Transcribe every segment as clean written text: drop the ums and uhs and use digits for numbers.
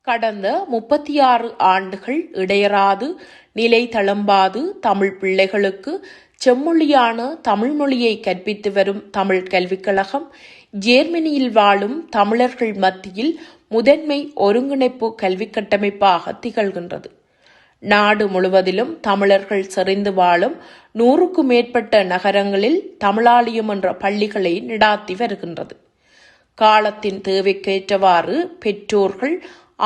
கடந்த 36 ஆண்டுகள் இடையறாது நிலை தளம்பாது தமிழ் பிள்ளைகளுக்கு செம்மொழியான தமிழ் மொழியை கற்பித்து வரும் தமிழ் கல்விக் கழகம் ஜேர்மனியில் வாழும் தமிழர்கள் மத்தியில் முதன்மை ஒருங்கிணைப்பு கல்வி கட்டமைப்பாக திகழ்கின்றது. நாடு முழுவதிலும் தமிழர்கள் செறிந்து வாழும் 100க்கும் மேற்பட்ட நகரங்களில் தமிழாலயம் என்ற பள்ளிகளை நடாத்தி வருகின்றது. காலத்தின் தேவைக்கேற்றவாறு பெற்றோர்கள்,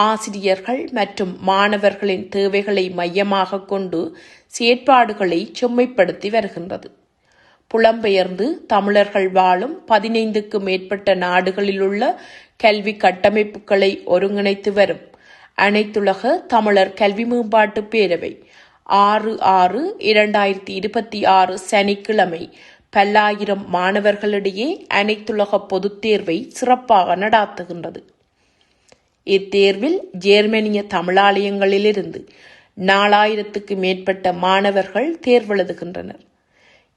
ஆசிரியர்கள் மற்றும் மாணவர்களின் தேவைகளை மையமாக கொண்டு செயற்பாடுகளை செம்மைப்படுத்தி வருகின்றது. புலம்பெயர்ந்து தமிழர்கள் வாழும் 15க்கும் மேற்பட்ட நாடுகளில் உள்ள கல்வி கட்டமைப்புகளை ஒருங்கிணைத்து வரும் அனைத்துலக தமிழர் கல்வி மேம்பாட்டு பேரவை 6/6/2026 சனிக்கிழமை பல்லாயிரம் மாணவர்களிடையே அனைத்துலக பொதுத் தேர்வை சிறப்பாக நடாத்துகின்றது. இத்தேர்வில் ஜேர்மனிய தமிழாலயங்களிலிருந்து 4000க்கும் மேற்பட்ட மாணவர்கள் தேர்வெழுதுகின்றனர்.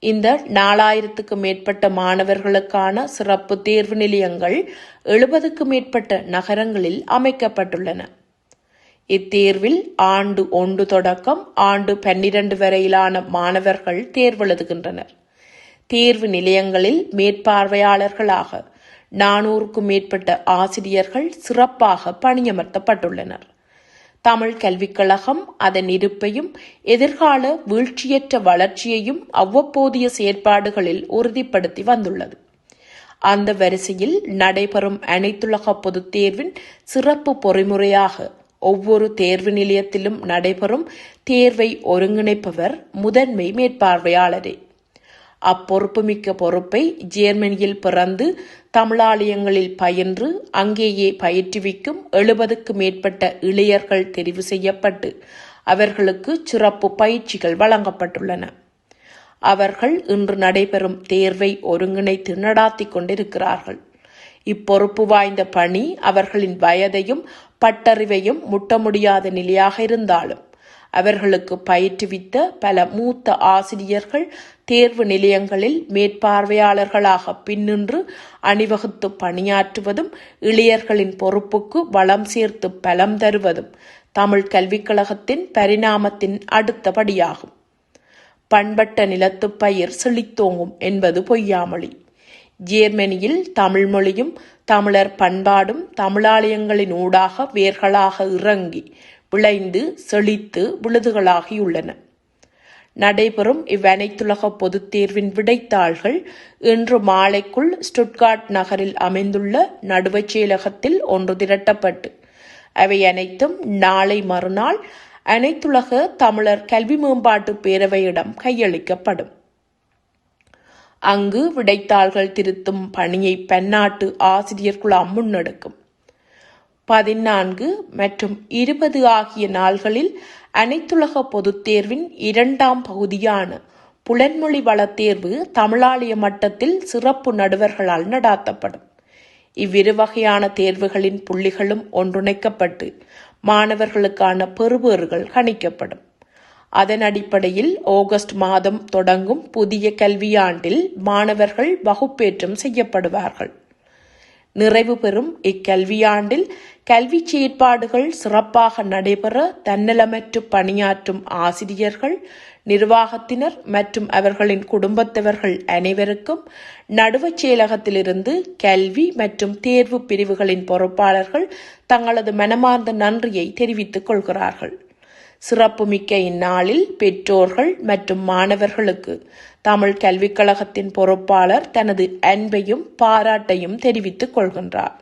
இந்த 4000க்கும் மேற்பட்ட மாணவர்களுக்கான சிறப்பு தேர்வு நிலையங்கள் 70க்கும் மேற்பட்ட நகரங்களில் அமைக்கப்பட்டுள்ளன. இத்தேர்வில் ஆண்டு 1 தொடக்கம் ஆண்டு 12 வரையிலான மாணவர்கள் தேர்வெழுதுகின்றனர். தேர்வு நிலையங்களில் மேற்பார்வையாளர்களாக 400க்கும் மேற்பட்ட ஆசிரியர்கள் சிறப்பாக பணியமர்த்தப்பட்டுள்ளனர். தமிழ் கல்விக் கழகம் அதன் இருப்பையும் எதிர்கால வீழ்ச்சியற்ற வளர்ச்சியையும் அவ்வப்போதைய செயற்பாடுகளில் உறுதிப்படுத்தி வந்துள்ளது. அந்த வரிசையில் நடைபெறும் அனைத்துலக பொதுத் தேர்வின் சிறப்பு பொறிமுறையாக ஒவ்வொரு தேர்வு நிலையத்திலும் நடைபெறும் தேர்வை ஒருங்கிணைப்பவர் முதன்மை மேற்பார்வையாளரே. அப்பொறுப்புமிக்க பொறுப்பை ஜேர்மனியில் பிறந்து தமிழாலயங்களில் பயின்று அங்கேயே பயிற்றுவிக்கும் 70க்கும் மேற்பட்ட இளையர்கள் தெரிவு செய்யப்பட்டு அவர்களுக்கு சிறப்பு பயிற்சிகள் வழங்கப்பட்டுள்ளன. அவர்கள் இன்று நடைபெறும் தேர்வை ஒருங்கிணைத்து நடாத்தி கொண்டிருக்கிறார்கள். இப்பொறுப்பு வாய்ந்த பணி அவர்களின் வயதையும் பட்டறிவையும் முட்ட முடியாத நிலையாக இருந்தாலும் அவர்களுக்கு பயிற்றுவித்த பல மூத்த ஆசிரியர்கள் தேர்வு நிலையங்களில் மேற்பார்வையாளர்களாக பின்னின்று அணிவகுத்து பணியாற்றுவதும் இளையர்களின் பொறுப்புக்கு வளம் சேர்த்து பலம் தருவதும் தமிழ் கல்விக் கழகத்தின் பரிணாமத்தின் அடுத்த படியாகும். பண்பட்ட நிலத்து பயிர் செழித்தோங்கும் என்பது பொய்யாமொழி. ஜேர்மனியில் தமிழ் மொழியும் தமிழர் பண்பாடும் தமிழாலயங்களின் ஊடாக வேர்களாக இறங்கி விளைந்து செழித்து விழுதுகளாகியுள்ளன. நடைபெறும் இவ்வனைத்துலக பொதுத் தேர்வின் விடைத்தாள்கள் இன்று மாலைக்குள் ஸ்டுட்கார்ட் நகரில் அமைந்துள்ள நடுவச் செயலகத்தில் ஒன்று திரட்டப்பட்டு அவை அனைத்தும் நாளை மறுநாள் அனைத்துலக தமிழர் கல்வி மேம்பாட்டு பேரவையிடம் கையளிக்கப்படும். அங்கு விடைத்தாள்கள் திருத்தும் பணியை பன்னாட்டு ஆசிரியர் குழாம் முன்னெடுக்கும். 14 மற்றும் 20 ஆகிய நாள்களில் அனைத்துலக பொதுத் தேர்வின் 2ஆம் பகுதியான புலன்மொழி வளத்தேர்வு தமிழாலய மட்டத்தில் சிறப்பு நடுவர்களால் நடாத்தப்படும். இவ்விரு வகையான தேர்வுகளின் புள்ளிகளும் ஒன்றிணைக்கப்பட்டு மாணவர்களுக்கான பெறுபேறுகள் கணிக்கப்படும். அதன் அடிப்படையில் ஆகஸ்ட் மாதம் தொடங்கும் புதிய கல்வியாண்டில் மாணவர்கள் வகுப்பேற்றம் செய்யப்படுவார்கள். நிறைவு பெறும் இக்கல்வியாண்டில் கல்வி செயற்பாடுகள் சிறப்பாக நடைபெற தன்னலமற்று பணியாற்றும் ஆசிரியர்கள், நிர்வாகத்தினர் மற்றும் அவர்களின் குடும்பத்தவர்கள் அனைவருக்கும் நடுவச் செயலகத்திலிருந்து கல்வி மற்றும் தேர்வு பிரிவுகளின் பொறுப்பாளர்கள் தங்களது மனமார்ந்த நன்றியை தெரிவித்துக் கொள்கிறார்கள். சிறப்புமிக்க இந்நாளில் பெற்றோர்கள் மற்றும் மாணவர்களுக்கு தமிழ் கல்விக் கழகத்தின் பொறுப்பாளர் தனது அன்பையும் பாராட்டையும் தெரிவித்துக் கொள்கின்றார்.